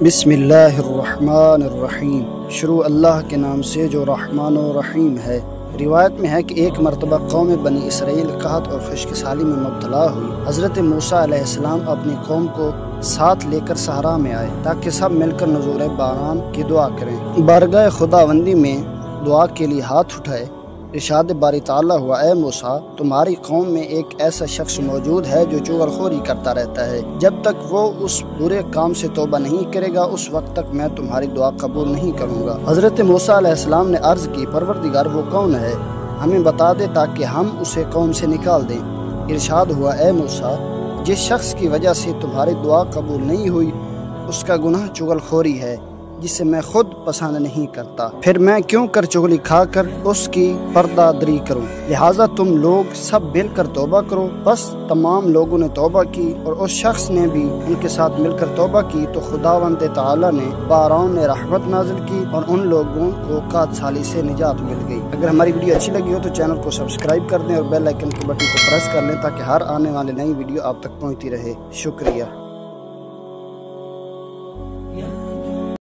بسم اللہ الرحمن الرحیم۔ شروع اللہ کے نام سے جو رحمان و رحیم ہے۔ روایت میں ہے کہ ایک مرتبہ قوم بنی اسرائیل قحط اور خشک سالی میں مبتلا ہوئی۔ حضرت موسیٰ علیہ السلام اپنی قوم کو ساتھ لے کر صحرا میں آئے تاکہ سب مل کر نزول باران کی دعا کریں۔ بارگاہ خداوندی میں دعا کے لیے ہاتھ اٹھائے۔ ارشاد باری تعالیٰ ہوا، اے موسیٰ، تمہاری قوم میں ایک ایسا شخص موجود ہے جو چغلخوری کرتا رہتا ہے۔ جب تک وہ اس برے کام سے توبہ نہیں کرے گا اس وقت تک میں تمہاری دعا قبول نہیں کروں گا۔ حضرت موسیٰ علیہ السلام نے عرض کی، پروردگار وہ کون ہے؟ ہمیں بتا دے تاکہ ہم اسے قوم سے نکال دیں۔ ارشاد ہوا، اے موسیٰ، جس شخص کی وجہ سے تمہاری دعا قبول نہیں ہوئی اس کا گناہ چغلخوری ہے جسے میں خود پسند نہیں کرتا، پھر میں کیوں کر چغلی کھا کر اس کی پردہ دری کروں؟ لہٰذا تم لوگ سب مل کر توبہ کرو۔ بس تمام لوگوں نے توبہ کی اور اس شخص نے بھی ان کے ساتھ مل کر توبہ کی تو خداوند تعالیٰ نے باران نے رحمت نازل کی اور ان لوگوں کو قحط سالی سے نجات مل گئی۔ اگر ہماری ویڈیو اچھی لگی ہو تو چینل کو سبسکرائب کر دیں اور بیل آئیکن کے بٹن کو پریس کر لیں تاکہ ہر آنے والی نئی ویڈیو آپ تک پہنچتی رہے۔ شکریہ۔